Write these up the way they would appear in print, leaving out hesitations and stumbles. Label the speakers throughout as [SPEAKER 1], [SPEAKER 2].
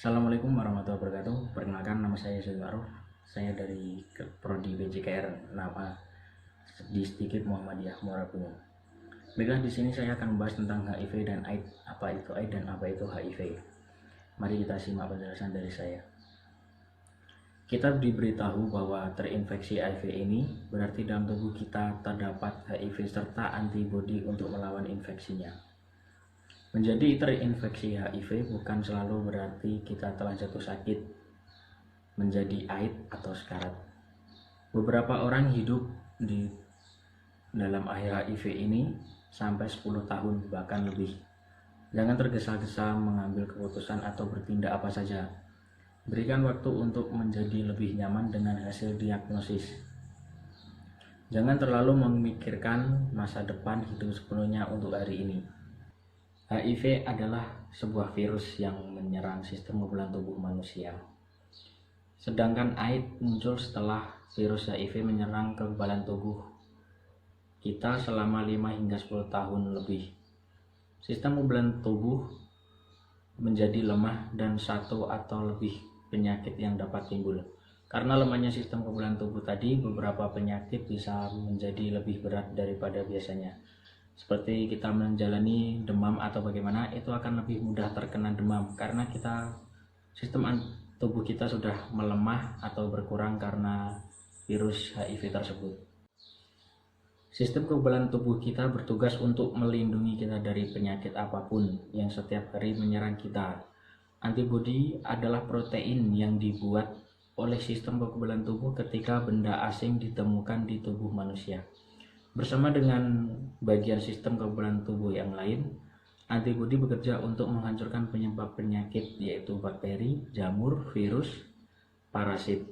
[SPEAKER 1] Assalamualaikum warahmatullahi wabarakatuh. Perkenalkan, nama saya Zulmaro. Saya dari Prodi BJKR, nama di sedikit Muhammadiyah Muara Bungin. Baiklah, di sini saya akan membahas tentang HIV dan AIDS. Apa itu AIDS dan apa itu HIV? Mari kita simak penjelasan dari saya. Kita diberitahu bahwa terinfeksi HIV ini berarti dalam tubuh kita terdapat HIV serta antibodi untuk melawan infeksinya. Menjadi terinfeksi HIV bukan selalu berarti kita telah jatuh sakit, menjadi AIDS atau sekarat. Beberapa orang hidup di dalam HIV ini sampai 10 tahun bahkan lebih. Jangan tergesa-gesa mengambil keputusan atau bertindak apa saja. Berikan waktu untuk menjadi lebih nyaman dengan hasil diagnosis. Jangan terlalu memikirkan masa depan hidup sepenuhnya untuk hari ini. HIV adalah sebuah virus yang menyerang sistem kekebalan tubuh manusia. Sedangkan AIDS muncul setelah virus HIV menyerang kekebalan tubuh kita selama 5 hingga 10 tahun lebih. Sistem kekebalan tubuh menjadi lemah dan satu atau lebih penyakit yang dapat timbul. Karena lemahnya sistem kekebalan tubuh tadi, beberapa penyakit bisa menjadi lebih berat daripada biasanya. Seperti kita menjalani demam atau bagaimana, itu akan lebih mudah terkena demam karena sistem tubuh kita sudah melemah atau berkurang karena virus HIV tersebut. Sistem kekebalan tubuh kita bertugas untuk melindungi kita dari penyakit apapun yang setiap hari menyerang kita. Antibodi adalah protein yang dibuat oleh sistem kekebalan tubuh ketika benda asing ditemukan di tubuh manusia. Bersama dengan bagian sistem kekebalan tubuh yang lain, antibodi bekerja untuk menghancurkan penyebab penyakit, yaitu bakteri, jamur, virus, parasit.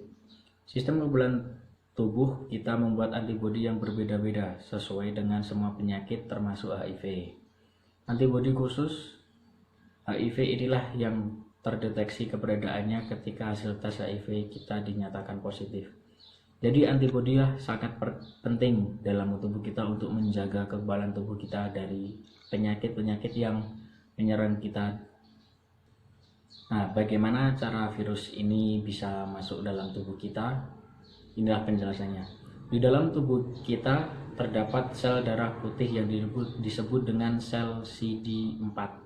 [SPEAKER 1] Sistem kekebalan tubuh kita membuat antibodi yang berbeda-beda sesuai dengan semua penyakit termasuk HIV. Antibodi khusus HIV inilah yang terdeteksi keberadaannya ketika hasil tes HIV kita dinyatakan positif. Jadi antibodi sangat penting dalam tubuh kita untuk menjaga kekebalan tubuh kita dari penyakit-penyakit yang menyerang kita. Nah, bagaimana cara virus ini bisa masuk dalam tubuh kita? Inilah penjelasannya. Di dalam tubuh kita terdapat sel darah putih yang disebut dengan sel CD4.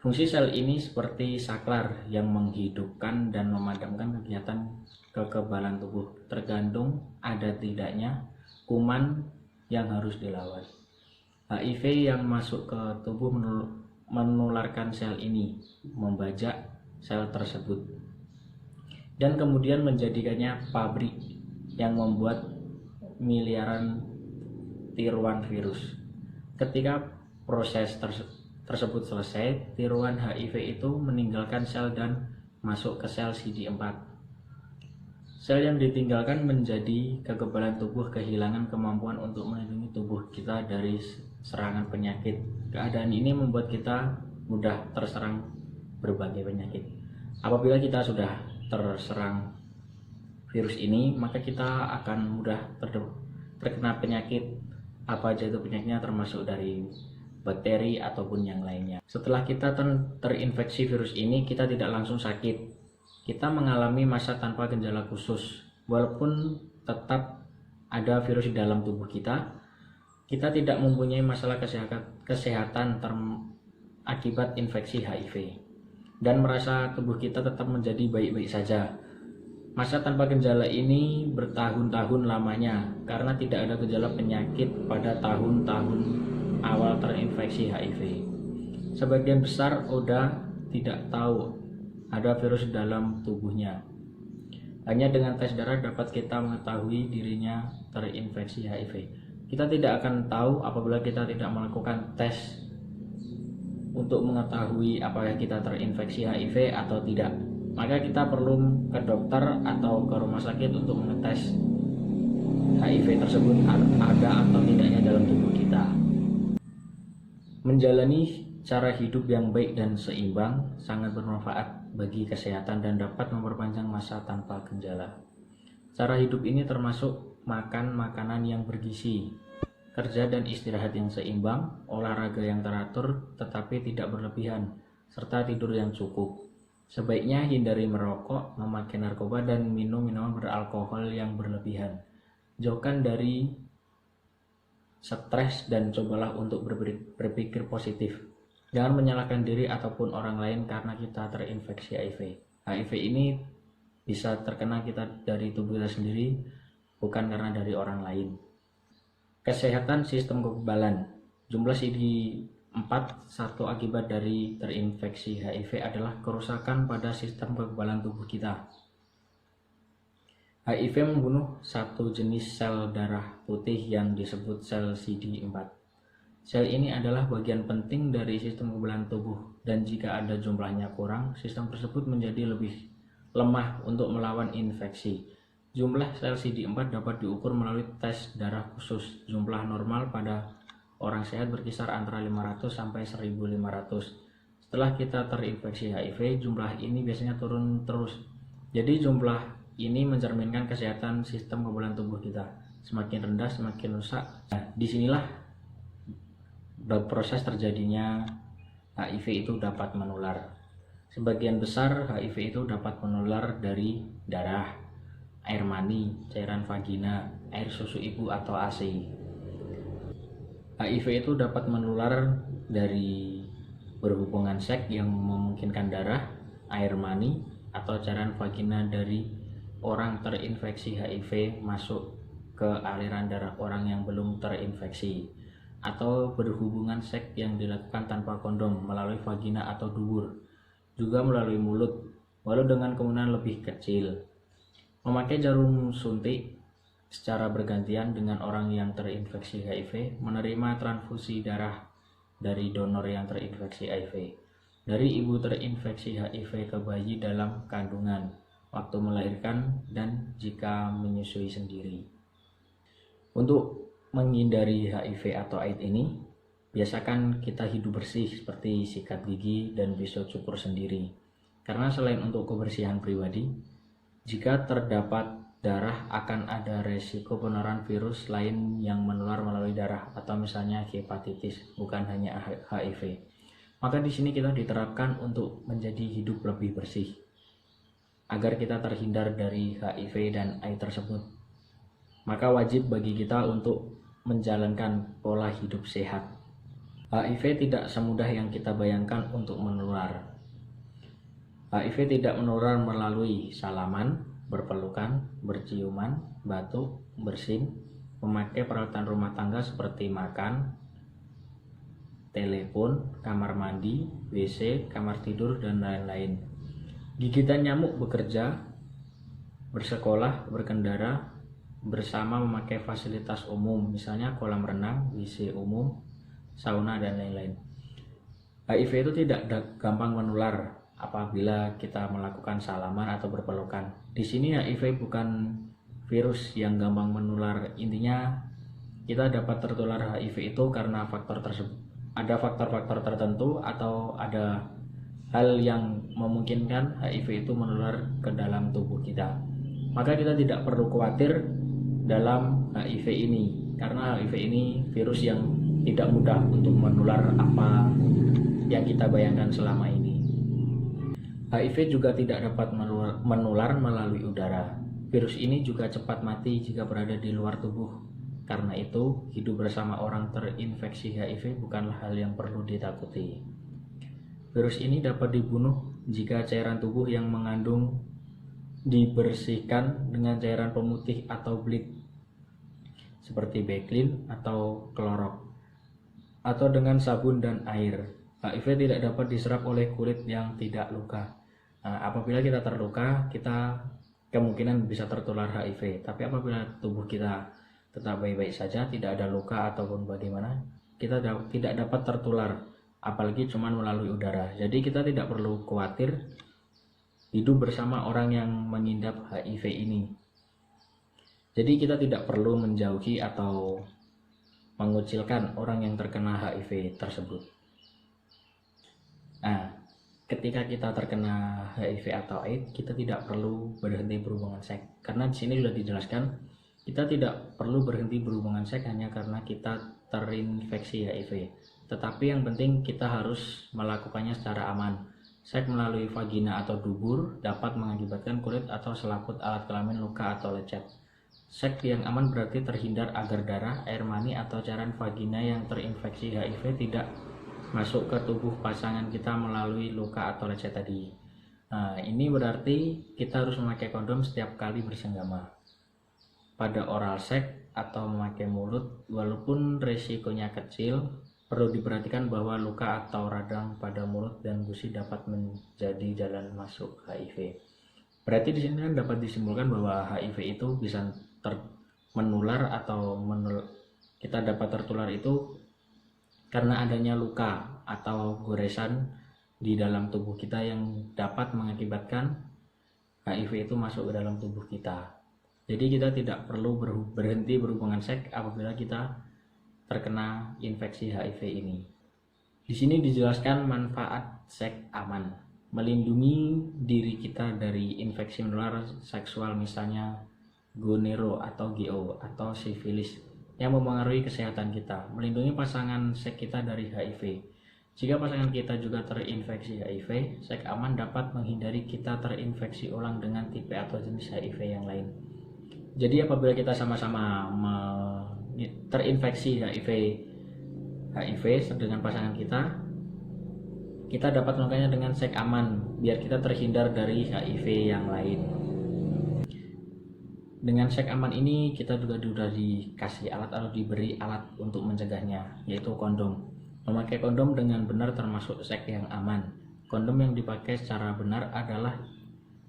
[SPEAKER 1] Fungsi sel ini seperti saklar yang menghidupkan dan memadamkan kegiatan kekebalan tubuh, tergantung ada tidaknya kuman yang harus dilawan. HIV yang masuk ke tubuh menularkan sel ini, membajak sel tersebut, dan kemudian menjadikannya pabrik yang membuat miliaran tiruan virus. Ketika proses tersebut selesai, tiruan HIV itu meninggalkan sel dan masuk ke sel CD4. Sel yang ditinggalkan menjadi kekebalan tubuh kehilangan kemampuan untuk melindungi tubuh kita dari serangan penyakit. Keadaan ini membuat kita mudah terserang berbagai penyakit. Apabila kita sudah terserang virus ini, maka kita akan mudah terkena penyakit. Apa aja itu penyakitnya, termasuk dari bakteri ataupun yang lainnya. Setelah kita terinfeksi virus ini, kita tidak langsung sakit. Kita mengalami masa tanpa gejala khusus. Walaupun tetap ada virus di dalam tubuh kita tidak mempunyai masalah kesehatan akibat infeksi HIV dan merasa tubuh kita tetap menjadi baik-baik saja. Masa tanpa gejala ini bertahun-tahun lamanya karena tidak ada gejala penyakit pada tahun-tahun awal terinfeksi HIV. Sebagian besar ODA tidak tahu ada virus dalam tubuhnya. Hanya dengan tes darah dapat kita mengetahui dirinya terinfeksi HIV. Kita tidak akan tahu apabila kita tidak melakukan tes untuk mengetahui apakah kita terinfeksi HIV atau tidak. Maka kita perlu ke dokter atau ke rumah sakit untuk mengetes HIV tersebut ada atau tidaknya dalam tubuh kita. Menjalani cara hidup yang baik dan seimbang sangat bermanfaat bagi kesehatan dan dapat memperpanjang masa tanpa gejala. Cara hidup ini termasuk makan makanan yang bergizi, kerja dan istirahat yang seimbang, olahraga yang teratur tetapi tidak berlebihan, serta tidur yang cukup. Sebaiknya hindari merokok, memakai narkoba, dan minum minuman beralkohol yang berlebihan. Jauhkan dari stres dan cobalah untuk berpikir positif. Jangan menyalahkan diri ataupun orang lain karena kita terinfeksi HIV. HIV ini bisa terkena kita dari tubuh kita sendiri, bukan karena dari orang lain. Kesehatan sistem kekebalan. Jumlah CD4 satu akibat dari terinfeksi HIV adalah kerusakan pada sistem kekebalan tubuh kita. HIV membunuh satu jenis sel darah putih yang disebut sel CD4. Sel ini adalah bagian penting dari sistem kekebalan tubuh, dan jika ada jumlahnya kurang, sistem tersebut menjadi lebih lemah untuk melawan infeksi. Jumlah sel CD4 dapat diukur melalui tes darah khusus. Jumlah normal pada orang sehat berkisar antara 500 sampai 1500. Setelah kita terinfeksi HIV, jumlah ini biasanya turun terus. Jadi jumlah ini mencerminkan kesehatan sistem kekebalan tubuh kita. Semakin rendah, semakin rusak. Nah, disinilah proses terjadinya HIV itu dapat menular. Sebagian besar HIV itu dapat menular dari darah, air mani, cairan vagina, air susu ibu atau ASI. HIV itu dapat menular dari berhubungan seks yang memungkinkan darah, air mani, atau cairan vagina dari orang terinfeksi HIV masuk ke aliran darah orang yang belum terinfeksi, atau berhubungan seks yang dilakukan tanpa kondom melalui vagina atau dubur, juga melalui mulut, walau dengan kemungkinan lebih kecil. Memakai jarum suntik secara bergantian dengan orang yang terinfeksi HIV, menerima transfusi darah dari donor yang terinfeksi HIV, dari ibu terinfeksi HIV ke bayi dalam kandungan, waktu melahirkan, dan jika menyusui sendiri. Untuk menghindari HIV atau AIDS ini, biasakan kita hidup bersih seperti sikat gigi dan pisau cukur sendiri. Karena selain untuk kebersihan pribadi, jika terdapat darah akan ada resiko penularan virus lain yang menular melalui darah, atau misalnya hepatitis, bukan hanya HIV. Maka di sini kita diterapkan untuk menjadi hidup lebih bersih agar kita terhindar dari HIV dan AIDS tersebut. Maka wajib bagi kita untuk menjalankan pola hidup sehat. HIV tidak semudah yang kita bayangkan untuk menular. HIV tidak menular melalui salaman, berpelukan, berciuman, batuk, bersin, memakai peralatan rumah tangga seperti makan, telepon, kamar mandi, WC, kamar tidur, dan lain-lain. Gigitan nyamuk bekerja, bersekolah, berkendara, bersama memakai fasilitas umum, misalnya kolam renang, WC umum, sauna, dan lain-lain. HIV itu tidak gampang menular apabila kita melakukan salaman atau berpelukan. Di sini HIV bukan virus yang gampang menular. Intinya kita dapat tertular HIV itu karena faktor tersebut. Ada faktor-faktor tertentu atau ada hal yang memungkinkan HIV itu menular ke dalam tubuh kita. Maka kita tidak perlu khawatir dalam HIV ini, karena HIV ini virus yang tidak mudah untuk menular apa yang kita bayangkan selama ini. HIV juga tidak dapat menular melalui udara. Virus ini juga cepat mati jika berada di luar tubuh. Karena itu, hidup bersama orang terinfeksi HIV bukanlah hal yang perlu ditakuti. Virus ini dapat dibunuh jika cairan tubuh yang mengandung dibersihkan dengan cairan pemutih atau bleach, seperti Beclin atau klorok, atau dengan sabun dan air. HIV tidak dapat diserap oleh kulit yang tidak luka. Nah, apabila kita terluka, kita kemungkinan bisa tertular HIV. Tapi apabila tubuh kita tetap baik-baik saja, tidak ada luka ataupun bagaimana, kita tidak dapat tertular, apalagi cuma melalui udara. Jadi kita tidak perlu khawatir hidup bersama orang yang mengidap HIV ini. Jadi kita tidak perlu menjauhi atau mengucilkan orang yang terkena HIV tersebut. Nah, ketika kita terkena HIV atau AIDS, kita tidak perlu berhenti berhubungan seks. Karena di sini sudah dijelaskan, kita tidak perlu berhenti berhubungan seks hanya karena kita terinfeksi HIV. Tetapi yang penting kita harus melakukannya secara aman. Seks melalui vagina atau dubur dapat mengakibatkan kulit atau selaput alat kelamin luka atau lecet. Seks yang aman berarti terhindar agar darah, air mani, atau cairan vagina yang terinfeksi HIV tidak masuk ke tubuh pasangan kita melalui luka atau lecet tadi. Nah, ini berarti kita harus memakai kondom setiap kali bersenggama. Pada oral seks atau memakai mulut, walaupun resikonya kecil, perlu diperhatikan bahwa luka atau radang pada mulut dan gusi dapat menjadi jalan masuk HIV. Berarti di sini kan dapat disimpulkan bahwa HIV itu bisa menular atau kita dapat tertular itu karena adanya luka atau goresan di dalam tubuh kita yang dapat mengakibatkan HIV itu masuk ke dalam tubuh kita. Jadi kita tidak perlu berhenti berhubungan seks apabila kita terkena infeksi HIV ini. Di sini dijelaskan manfaat seks aman, melindungi diri kita dari infeksi menular seksual, misalnya gonero atau GO atau sifilis yang mempengaruhi kesehatan kita, melindungi pasangan seks kita dari HIV. Jika pasangan kita juga terinfeksi HIV, seks aman dapat menghindari kita terinfeksi ulang dengan tipe atau jenis HIV yang lain. Jadi apabila kita sama-sama terinfeksi HIV dengan pasangan kita dapat melakukannya dengan seks aman biar kita terhindar dari HIV yang lain. Dengan seks aman ini kita juga sudah dikasih alat atau diberi alat untuk mencegahnya, yaitu kondom. Memakai kondom dengan benar termasuk seks yang aman. Kondom yang dipakai secara benar adalah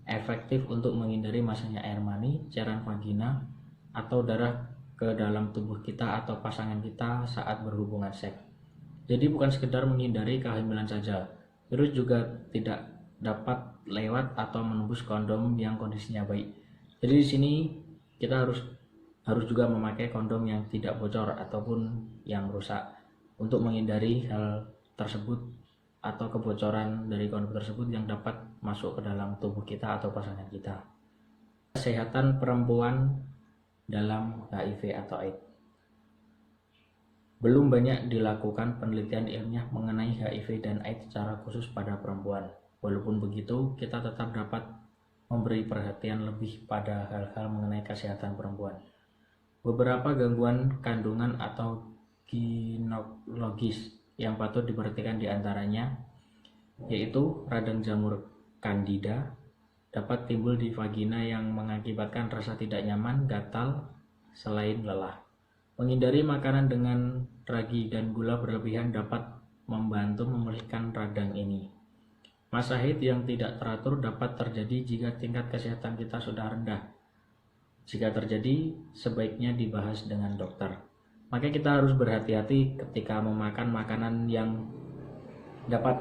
[SPEAKER 1] efektif untuk menghindari masuknya air mani, cairan vagina, atau darah ke dalam tubuh kita atau pasangan kita saat berhubungan seks. Jadi bukan sekedar menghindari kehamilan saja, virus juga tidak dapat lewat atau menembus kondom yang kondisinya baik. Jadi di sini kita harus juga memakai kondom yang tidak bocor ataupun yang rusak untuk menghindari hal tersebut atau kebocoran dari kondom tersebut yang dapat masuk ke dalam tubuh kita atau pasangan kita. Kesehatan perempuan dalam HIV atau AIDS. Belum banyak dilakukan penelitian ilmiah mengenai HIV dan AIDS secara khusus pada perempuan. Walaupun begitu, kita tetap dapat memberi perhatian lebih pada hal-hal mengenai kesehatan perempuan. Beberapa gangguan kandungan atau ginekologis yang patut diperhatikan diantaranya yaitu radang jamur Candida dapat timbul di vagina yang mengakibatkan rasa tidak nyaman, gatal, selain lelah. Menghindari makanan dengan ragi dan gula berlebihan dapat membantu memulihkan radang ini. Masa haid yang tidak teratur dapat terjadi jika tingkat kesehatan kita sudah rendah. Jika terjadi, sebaiknya dibahas dengan dokter. Maka kita harus berhati-hati ketika memakan makanan yang dapat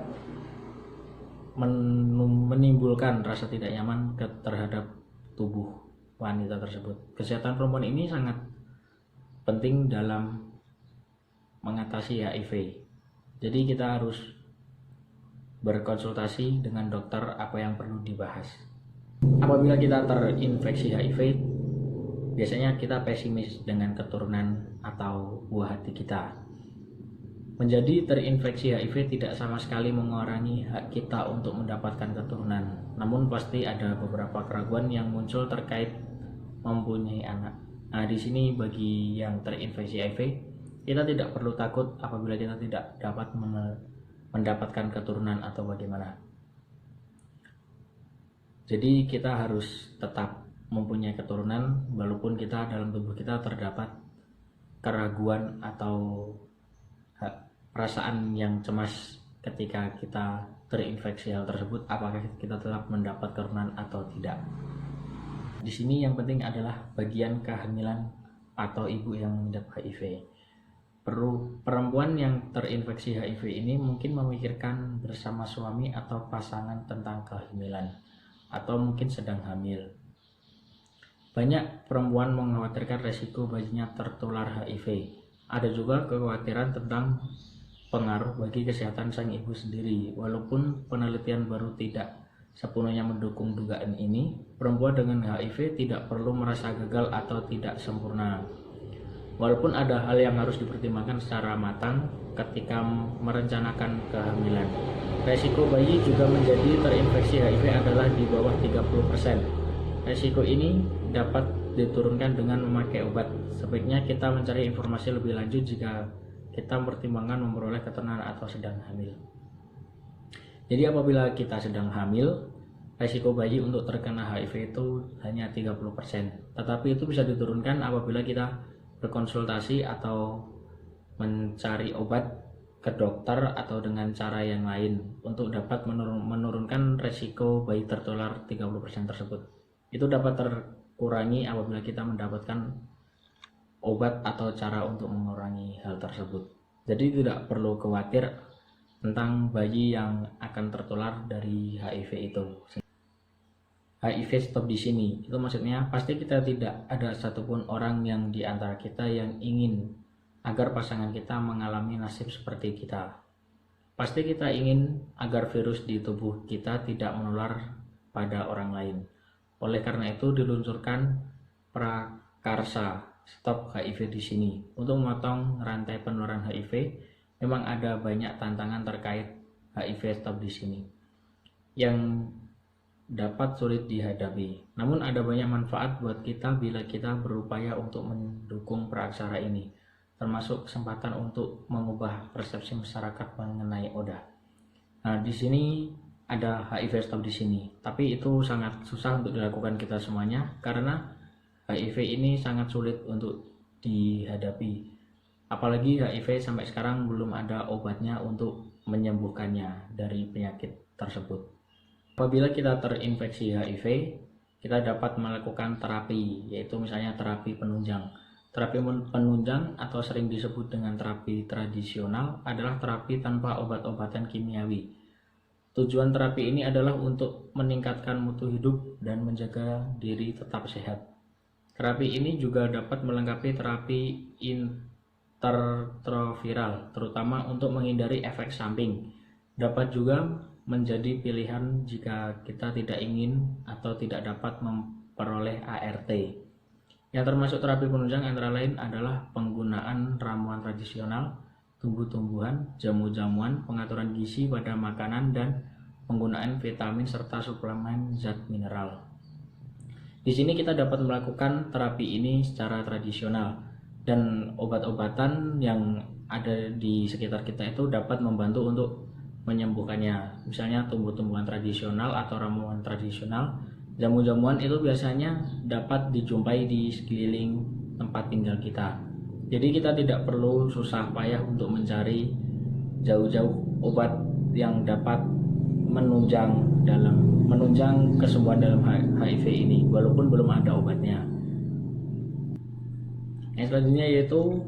[SPEAKER 1] menimbulkan rasa tidak nyaman terhadap tubuh wanita tersebut. Kesehatan perempuan ini sangat penting dalam mengatasi HIV. Jadi kita harus berkonsultasi dengan dokter apa yang perlu dibahas. Apabila kita terinfeksi HIV, biasanya kita pesimis dengan keturunan atau buah hati kita. Menjadi terinfeksi HIV tidak sama sekali mengurangi hak kita untuk mendapatkan keturunan. Namun pasti ada beberapa keraguan yang muncul terkait mempunyai anak. Nah, di sini bagi yang terinfeksi HIV, kita tidak perlu takut apabila kita tidak dapat mendapatkan keturunan atau bagaimana. Jadi kita harus tetap mempunyai keturunan walaupun kita dalam tubuh kita terdapat keraguan atau perasaan yang cemas ketika kita terinfeksi hal tersebut, apakah kita tetap mendapat keturunan atau tidak. Di sini yang penting adalah bagian kehamilan atau ibu yang mengidap HIV. Perempuan yang terinfeksi HIV ini mungkin memikirkan bersama suami atau pasangan tentang kehamilan atau mungkin sedang hamil. Banyak perempuan mengkhawatirkan resiko bayinya tertular HIV. Ada juga kekhawatiran tentang pengaruh bagi kesehatan sang ibu sendiri. Walaupun penelitian baru tidak sepenuhnya mendukung dugaan ini, perempuan dengan HIV tidak perlu merasa gagal atau tidak sempurna. Walaupun ada hal yang harus dipertimbangkan secara matang ketika merencanakan kehamilan. Resiko bayi juga menjadi terinfeksi HIV adalah di bawah 30%. Resiko ini dapat diturunkan dengan memakai obat. Sebaiknya kita mencari informasi lebih lanjut jika kita mempertimbangkan memperoleh keturunan atau sedang hamil. Jadi apabila kita sedang hamil, resiko bayi untuk terkena HIV itu hanya 30%. Tetapi itu bisa diturunkan apabila kita berkonsultasi atau mencari obat ke dokter atau dengan cara yang lain untuk dapat menurunkan resiko bayi tertular 30% tersebut. Itu dapat terkurangi apabila kita mendapatkan obat atau cara untuk mengurangi hal tersebut. Jadi tidak perlu khawatir tentang bayi yang akan tertular dari HIV itu. HIV stop di sini. Itu maksudnya pasti kita tidak ada satupun orang yang di antara kita yang ingin agar pasangan kita mengalami nasib seperti kita. Pasti kita ingin agar virus di tubuh kita tidak menular pada orang lain. Oleh karena itu diluncurkan prakarsa stop HIV di sini. Untuk memotong rantai penularan HIV, memang ada banyak tantangan terkait HIV stop di sini yang dapat sulit dihadapi. Namun ada banyak manfaat buat kita bila kita berupaya untuk mendukung praksara ini, termasuk kesempatan untuk mengubah persepsi masyarakat mengenai ODA. Nah, di sini ada HIV stop di sini, tapi itu sangat susah untuk dilakukan kita semuanya karena HIV ini sangat sulit untuk dihadapi. Apalagi HIV sampai sekarang belum ada obatnya untuk menyembuhkannya dari penyakit tersebut. Apabila kita terinfeksi HIV, kita dapat melakukan terapi, yaitu misalnya terapi penunjang. Terapi penunjang atau sering disebut dengan terapi tradisional adalah terapi tanpa obat-obatan kimiawi. Tujuan terapi ini adalah untuk meningkatkan mutu hidup dan menjaga diri tetap sehat. Terapi ini juga dapat melengkapi terapi intertroviral, terutama untuk menghindari efek samping. Dapat juga menjadi pilihan jika kita tidak ingin atau tidak dapat memperoleh ART. Yang termasuk terapi penunjang antara lain adalah penggunaan ramuan tradisional, tumbuh-tumbuhan, jamu-jamuan, pengaturan gizi pada makanan, dan penggunaan vitamin serta suplemen zat mineral. Di sini kita dapat melakukan terapi ini secara tradisional, dan obat-obatan yang ada di sekitar kita itu dapat membantu untuk menyembuhkannya. Misalnya tumbuh-tumbuhan tradisional atau ramuan tradisional, jamu-jamuan itu biasanya dapat dijumpai di sekeliling tempat tinggal kita. Jadi kita tidak perlu susah payah untuk mencari jauh-jauh obat yang dapat menunjang kesembuhan dalam HIV ini, walaupun belum ada obatnya. Yang selanjutnya yaitu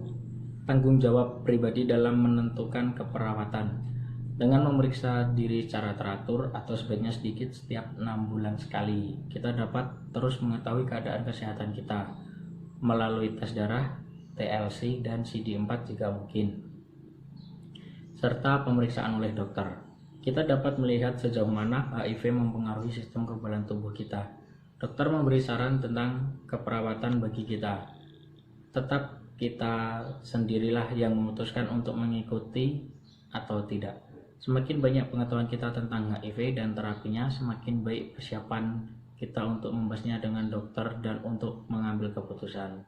[SPEAKER 1] tanggung jawab pribadi dalam menentukan keperawatan. Dengan memeriksa diri secara teratur atau sebaiknya sedikit setiap 6 bulan sekali, kita dapat terus mengetahui keadaan kesehatan kita melalui tes darah, TLC, dan CD4 jika mungkin, serta pemeriksaan oleh dokter. Kita dapat melihat sejauh mana HIV mempengaruhi sistem kekebalan tubuh kita. Dokter memberi saran tentang keperawatan bagi kita. Tetap kita sendirilah yang memutuskan untuk mengikuti atau tidak. Semakin banyak pengetahuan kita tentang HIV dan terapinya, semakin baik persiapan kita untuk membahasnya dengan dokter dan untuk mengambil keputusan.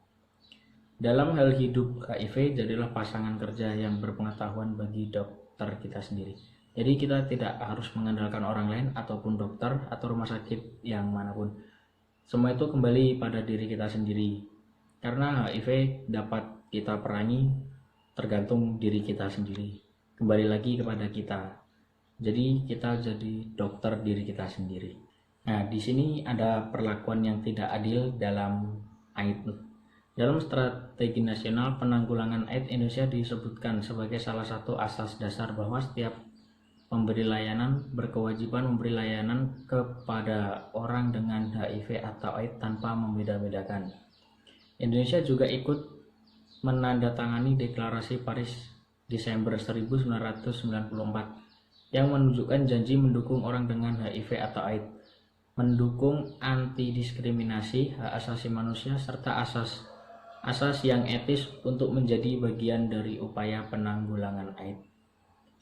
[SPEAKER 1] Dalam hal hidup HIV, jadilah pasangan kerja yang berpengetahuan bagi dokter kita sendiri. Jadi kita tidak harus mengandalkan orang lain ataupun dokter atau rumah sakit yang manapun. Semua itu kembali pada diri kita sendiri. Karena HIV dapat kita perangi tergantung diri kita sendiri. Kembali lagi kepada kita. Jadi kita jadi dokter diri kita sendiri. Nah, di sini ada perlakuan yang tidak adil dalam AIDS. Dalam strategi nasional penanggulangan AIDS Indonesia disebutkan sebagai salah satu asas dasar bahwa setiap pemberi layanan berkewajiban memberi layanan kepada orang dengan HIV atau AIDS tanpa membeda-bedakan. Indonesia juga ikut menandatangani Deklarasi Paris Desember 1994 yang menunjukkan janji mendukung orang dengan HIV atau AIDS, mendukung anti diskriminasi, hak asasi manusia, serta asas asas yang etis untuk menjadi bagian dari upaya penanggulangan AIDS.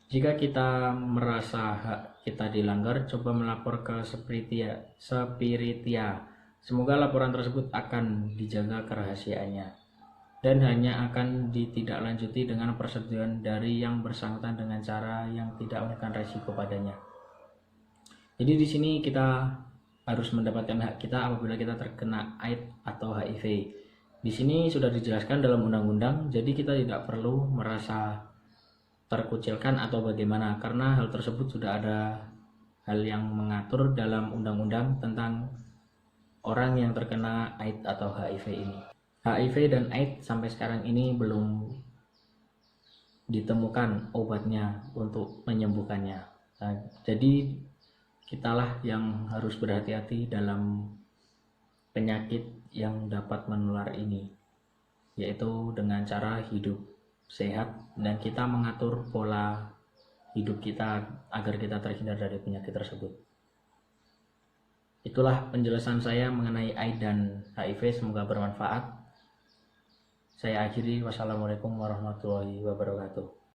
[SPEAKER 1] Jika kita merasa hak kita dilanggar, coba melapor ke Spiritia. Semoga laporan tersebut akan dijaga kerahasiaannya dan hanya akan ditindaklanjuti dengan persetujuan dari yang bersangkutan dengan cara yang tidak menekan resiko padanya. Jadi di sini kita harus mendapatkan hak kita apabila kita terkena AIDS atau HIV. Di sini sudah dijelaskan dalam undang-undang, jadi kita tidak perlu merasa terkucilkan atau bagaimana, karena hal tersebut sudah ada hal yang mengatur dalam undang-undang tentang orang yang terkena AIDS atau HIV ini. HIV dan AIDS sampai sekarang ini belum ditemukan obatnya untuk menyembuhkannya. Nah, jadi kitalah yang harus berhati-hati dalam penyakit yang dapat menular ini, yaitu dengan cara hidup sehat dan kita mengatur pola hidup kita agar kita terhindar dari penyakit tersebut. Itulah penjelasan saya mengenai AIDS dan HIV, semoga bermanfaat. Saya akhiri, wassalamualaikum warahmatullahi wabarakatuh.